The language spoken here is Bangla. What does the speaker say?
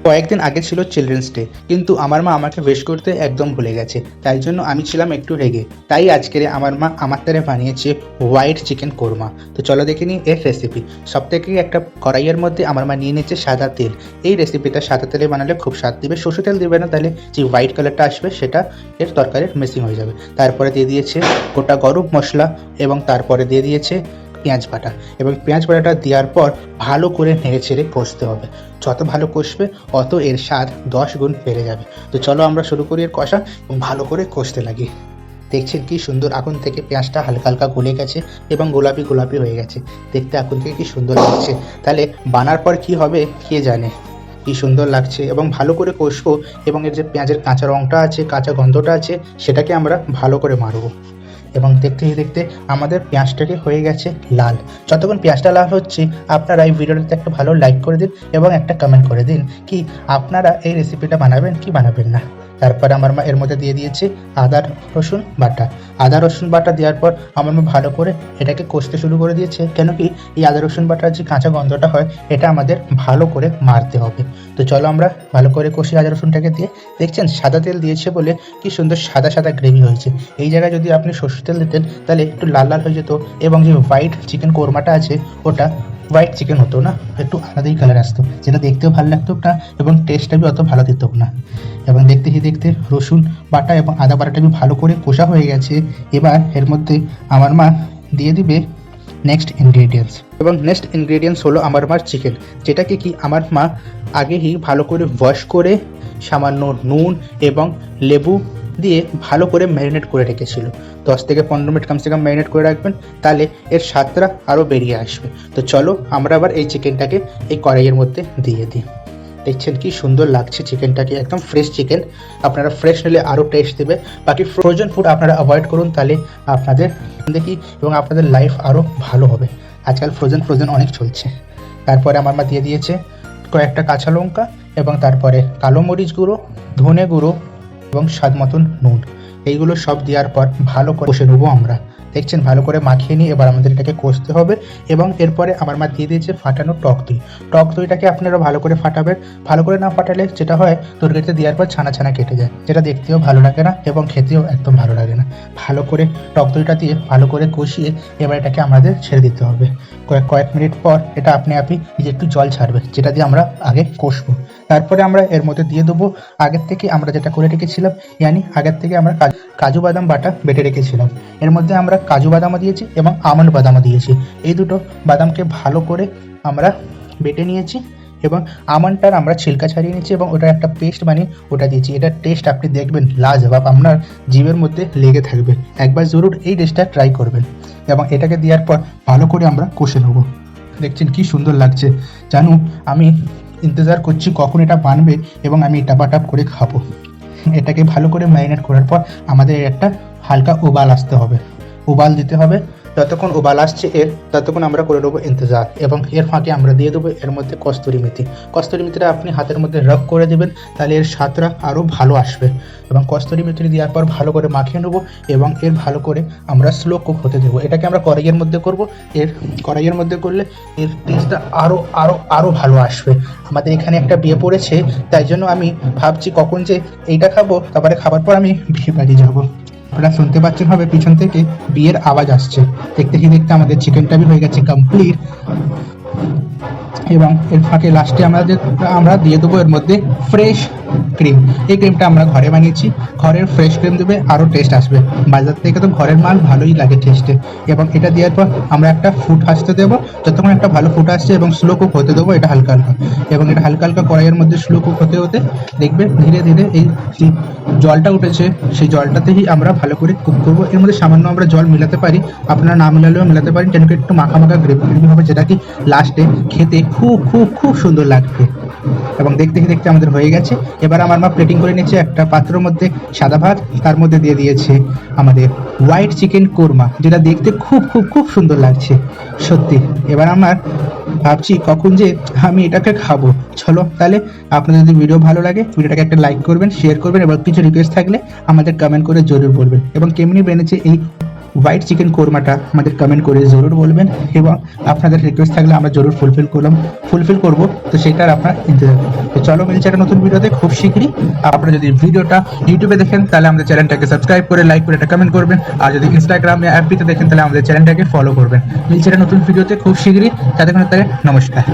কয়েকদিন আগে ছিল চিলড্রেন্স ডে, কিন্তু আমার মা আমাকে উইশ করতে একদম ভুলে গেছে। তাই জন্য আমি ছিলাম একটু রেগে। তাই আজকে আমার মা আমার দ্বারা বানিয়েছে হোয়াইট চিকেন কোরমা। তো চলো দেখে নিই এর রেসিপি। সব থেকে একটা কড়াইয়ের মধ্যে আমার মা নিয়ে নিচ্ছে সাদা তেল। এই রেসিপিটা সাদা তেলে বানালে খুব স্বাদ দিবে। সরষে তেল দিবে না, তাহলে যে হোয়াইট কালারটা আসবে সেটা এর তরকারির মিসিং হয়ে যাবে। তারপরে দিয়ে দিয়েছে গোটা গরম মশলা এবং তারপরে দিয়ে দিয়েছে পেঁয়াজ বাটা। এবং পেঁয়াজ বাটাটা দেওয়ার পর ভালো করে নেড়ে ছেড়ে কষতে হবে। যত ভালো কষবে অত এর স্বাদ 10 গুণ বেড়ে যাবে। তো চলো আমরা শুরু করি এর কষা এবং ভালো করে কষতে লাগি। দেখছেন কি সুন্দর আগুন থেকে পেঁয়াজটা হালকা হালকা গলে গেছে এবং গোলাপি গোলাপি হয়ে গেছে। দেখতে আগুন থেকে কি সুন্দর লাগছে। তাহলে বানার পর কি হবে কে জানে। কি সুন্দর লাগছে এবং ভালো করে কষবো এবং এর যে পেঁয়াজের কাঁচা রঙটা আছে, কাঁচা গন্ধটা আছে, সেটাকে আমরা ভালো করে মারবো। এবং দেখতে দেখতে আমাদের পেঁয়াজটাকে হয়ে গেছে লাল। যতক্ষণ পেঁয়াজটা লাল হচ্ছে আপনারা এই ভিডিওটাতে একটা ভালো লাইক করে দিন এবং একটা কমেন্ট করে দিন কি আপনারা এই রেসিপিটা বানাবেন কি বানাবেন না। তারপর আমার মা এর মধ্যে দিয়ে দিয়েছে আদা রসুন বাটা। আদা রসুন বাটা দেওয়ার পর আমার মা ভালো করে এটাকে কষতে শুরু করে দিয়েছে। কেন কি এই আদা রসুন বাটার যে কাঁচা গন্ধটা হয় এটা আমাদের ভালো করে মারতে হবে। তো চলো আমরা ভালো করে কষি আদা রসুনটাকে দিয়ে। দেখছেন সাদা তেল দিয়েছে বলে কি সুন্দর সাদা সাদা গ্রেভি হয়েছে। এই জায়গায় যদি আপনি সরষের তেল দিতেন তাহলে একটু লাল লাল হয়ে যেত এবং যে হোয়াইট চিকেন কোরমাটা আছে ওটা হোয়াইট চিকেন হতো না, একটু আলাদাই কালার আসতো, যেটা দেখতেও ভালো লাগতো না এবং টেস্টটা অত ভালো দিত না। এবং দেখতে দেখতে রসুন বাটা এবং আদা বাটাটা ভালো করে কষা হয়ে গেছে। এবার এর মধ্যে আমার মা দিয়ে দিবে নেক্সট ইনগ্রেডিয়েন্টস। এবং নেক্সট ইনগ্রেডিয়েন্টস হলো আমার মার চিকেন, যেটাকে কি আমার মা আগেই ভালো করে ওয়াশ করে সামান্য নুন এবং লেবু দিয়ে ভালো করে ম্যারিনেট করে রেখেছিল। 10 থেকে 15 মিনিট কমসে কম ম্যারিনেট করে রাখবেন, তাহলে এর স্বাদটা আরও বেরিয়ে আসবে। তো চলো আমরা আবার এই চিকেনটাকে এই কড়াইয়ের মধ্যে দিয়ে দিই। দেখছেন কি সুন্দর লাগছে চিকেনটাকে, একদম ফ্রেশ চিকেন। আপনারা ফ্রেশ নিলে আরও টেস্ট দেবে। বাকি ফ্রোজেন ফুড আপনারা অ্যাভয়েড করুন, তাহলে আপনাদের দেখি এবং আপনাদের লাইফ আরও ভালো হবে। আজকাল ফ্রোজেন অনেক চলছে। তারপরে আমার মা দিয়ে দিয়েছে কয়েকটা কাঁচা লঙ্কা এবং তারপরে কালো মরিচ গুঁড়ো, ধনে গুঁড়ো এবং স্বাদ মতন নুন। এইগুলো সব দেওয়ার পর ভালো করে কষে নেবো আমরা। দেখছেন ভালো করে মাখিয়ে নিয়ে এবার আমাদের এটাকে কষতে হবে। এবং এরপরে আমার মা দিয়ে দিয়েছে ফাটানো টক দই। টক দইটাকে আপনারা ভালো করে ফাটাবেন। ভালো করে না ফাটালে যেটা হয় তরকারিতে দেওয়ার পর ছানা ছানা কেটে যায়, যেটা দেখতেও ভালো লাগে না এবং খেতেও একদম ভালো লাগে না। ভালো করে টক দইটা দিয়ে ভালো করে কষিয়ে এবার এটাকে আমাদের ছেড়ে দিতে হবে। কয়েক মিনিট পর এটা আপনি নিজে একটু জল ছাড়বে, যেটা দিয়ে আমরা আগে কষবো। তারপরে আমরা এর মধ্যে দিয়ে দেবো আগের থেকে আমরা যেটা করে রেখেছিলাম, ইয়ানি আগের থেকে আমরা কাজু বাদাম বাটা বেটে রেখেছিলাম। এর মধ্যে আমরা কাজু বাদামও দিয়েছি এবং আমন্ড বাদামও দিয়েছি। এই দুটো বাদামকে ভালো করে আমরা বেটে নিয়েছি এবং আমন্ডটার আমরা ছিলকা ছাড়িয়ে নিয়েছি এবং ওটার একটা পেস্ট বানিয়ে ওটা দিয়েছি। এটার টেস্ট আপনি দেখবেন লাজবাব, আপনার জিভের মধ্যে লেগে থাকবে। একবার জরুর এই ডিশটা ট্রাই করবেন। এবং এটাকে দেওয়ার পর ভালো করে আমরা কষে নেবো। দেখছেন কি সুন্দর লাগছে। জানো আমি ইন্তজার করছি কখন এটা বানবে এবং আমি টাপাটাপ করে খাবো। এটাকে ভালো করে ম্যারিনেট করার পর আমাদের একটা হালকা উবাল আসতে হবে, উবাল দিতে হবে। যতক্ষণ উবাল আসছে এর ততক্ষণ আমরা করে নেবো ইন্তজার। এবং এর ফাঁকে আমরা দিয়ে দেবো এর মধ্যে কস্তুরি মেথি। কস্তুরি মেথিটা আপনি হাতের মধ্যে রাব করে দেবেন, তাহলে এর স্বাদটা আরও ভালো আসবে। এবং কস্তুরি মেথি দেওয়ার পর ভালো করে মাখিয়ে নেবো এবং এর ভালো করে আমরা স্লো কুক হতে দেবো। এটাকে আমরা কড়াইয়ের মধ্যে করব। এর কড়াইয়ের মধ্যে করলে এর টেস্টটা আরও ভালো আসবে। আমাদের এখানে একটা বিয়ে পড়েছে, তাই জন্য আমি ভাবছি কখন যে এইটা খাবো, তারপরে খাবার পর আমি বিয়ে বাড়ি যাবো। আপনারা শুনতে পাচ্ছেন হবে পিছন থেকে বিয়ের আওয়াজ আসছে। দেখতে আমাদের চিকেনটা হয়ে গেছে কমপ্লিট। এবং এর ফাঁকে লাস্টে আমরা দিয়ে দেবো এর মধ্যে ফ্রেশ ক্রিম। এই ক্রিমটা আমরা ঘরে বানিয়েছি। ঘরের ফ্রেশ ক্রিম দেবে আরও টেস্ট আসবে। বাজার থেকে তো ঘরের মাল ভালোই লাগে টেস্টে। এবং এটা দেওয়ার পর আমরা একটা ফুট আসতে দেবো। যতক্ষণ একটা ভালো ফুট আসছে এবং স্লো কুক হতে দেবো এটা হালকা হালকা। এবং এটা হালকা হালকা কড়াইয়ের মধ্যে স্লো কুক হতে হতে দেখবে ধীরে ধীরে এই যে জলটা উঠেছে সেই জলটাতেই আমরা ভালো করে কুক করবো। এর মধ্যে সামান্য আমরা জল মিলাতে পারি, আপনারা না মিলালেও মিলাতে পারেন। যেন একটু মাখা মাখা গ্রেভি হবে, যেটা কি লাস্টে খেতে খুব সুন্দর লাগবে। এবং দেখতে আমাদের হয়ে গেছে। এবার আমার মা প্লেটিং করে নিচ্ছে একটা পাত্রের মধ্যে সাদা ভাত, তার মধ্যে দিয়ে দিয়েছে আমাদের হোয়াইট চিকেন কোরমা, যেটা দেখতে খুব সুন্দর লাগছে সত্যি। এবার আমার ভাবছি কখন যে আমি এটাকে খাবো। চলো তাহলে আপনাদের যদি ভিডিও ভালো লাগে ভিডিওটাকে একটা লাইক করবেন, শেয়ার করবেন এবং কিছু রিকোয়েস্ট থাকলে আমাদের কমেন্ট করে জরুর বলবেন। এবং কেমনি বেনেছে এই হোয়াইট চিকেন কোরমাটা আমাদের কমেন্ট করে জরুর বলবেন, এবং আপনাদের রিকোয়েস্ট থাকলে আমরা জরুর ফুলফিল করব। তো সেটার আপনার ইন্তজার করুন। তো চলো মিলছে একটা নতুন ভিডিওতে খুব শীঘ্রই। আপনারা যদি ভিডিওটা ইউটিউবে দেখেন তাহলে আমাদের চ্যানেলটাকে সাবস্ক্রাইব করে লাইক করে একটা কমেন্ট করবেন, আর যদি ইনস্টাগ্রামে অ্যাপটিতে দেখেন তাহলে আমাদের চ্যানেলটাকে ফলো করবেন। মিলছে একটা নতুন ভিডিওতে খুব শীঘ্রই। তাদের নমস্কার।